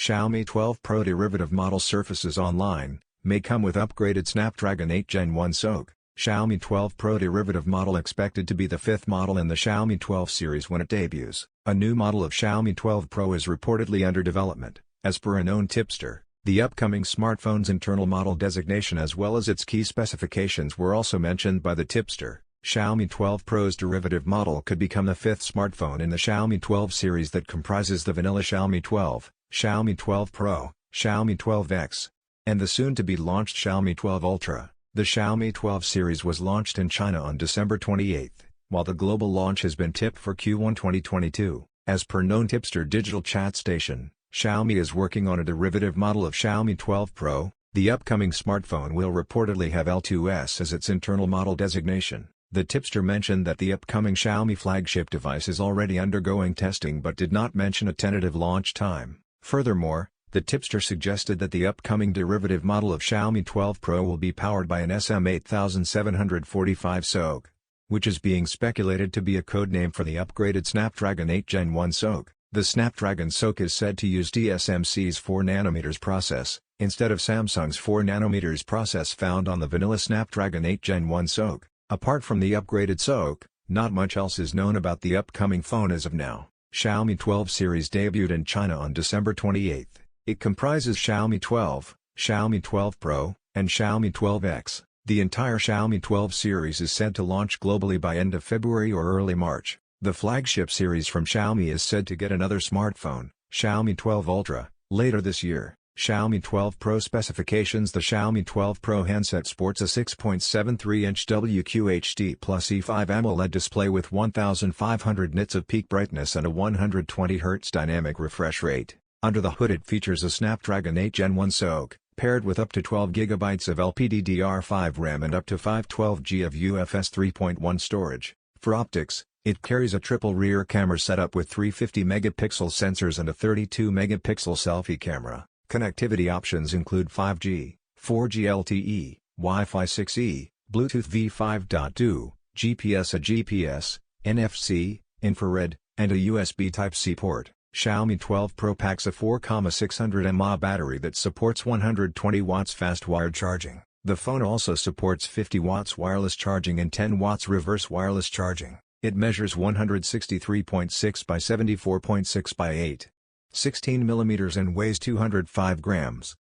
Xiaomi 12 Pro derivative model surfaces online, may come with upgraded Snapdragon 8 Gen 1SoC. Xiaomi 12 Pro derivative model expected to be the fifth model in the Xiaomi 12 series when it debuts. A new model of Xiaomi 12 Pro is reportedly under development, as per a known tipster. The upcoming smartphone's internal model designation as well as its key specifications were also mentioned by the tipster. Xiaomi 12 Pro's derivative model could become the fifth smartphone in the Xiaomi 12 series that comprises the vanilla Xiaomi 12, Xiaomi 12 Pro, Xiaomi 12X, and the soon-to-be-launched Xiaomi 12 Ultra. The Xiaomi 12 series was launched in China on December 28, while the global launch has been tipped for Q1 2022. As per known tipster Digital Chat Station, Xiaomi is working on a derivative model of Xiaomi 12 Pro. The upcoming smartphone will reportedly have L2S as its internal model designation. The tipster mentioned that the upcoming Xiaomi flagship device is already undergoing testing but did not mention a tentative launch time. Furthermore, the tipster suggested that the upcoming derivative model of Xiaomi 12 Pro will be powered by an SM8745 SoC, which is being speculated to be a codename for the upgraded Snapdragon 8 Gen 1SoC. The Snapdragon SoC is said to use TSMC's 4nm process, instead of Samsung's 4nm process found on the vanilla Snapdragon 8 Gen 1SoC. Apart from the upgraded SoC, not much else is known about the upcoming phone as of now. Xiaomi 12 series debuted in China on December 28. It comprises Xiaomi 12, Xiaomi 12 Pro, and Xiaomi 12X. The entire Xiaomi 12 series is said to launch globally by end of February or early March. The flagship series from Xiaomi is said to get another smartphone, Xiaomi 12 Ultra, later this year. Xiaomi 12 Pro specifications: the Xiaomi 12 Pro handset sports a 6.73-inch WQHD plus E5 AMOLED display with 1500 nits of peak brightness and a 120 Hz dynamic refresh rate. Under the hood it features a Snapdragon 8 Gen 1 SoC, paired with up to 12 GB of LPDDR5 RAM and up to 512GB of UFS 3.1 storage. For optics, it carries a triple rear camera setup with 350-megapixel sensors and a 32-megapixel selfie camera. Connectivity options include 5G, 4G LTE, Wi-Fi 6E, Bluetooth V5.2, GPS, a GPS, NFC, infrared, and a USB Type-C port. Xiaomi 12 Pro packs a 4,600 mAh battery that supports 120 watts fast wired charging. The phone also supports 50 watts wireless charging and 10 watts reverse wireless charging. It measures 163.6 by 74.6 by 8. 16 mm and weighs 205 grams.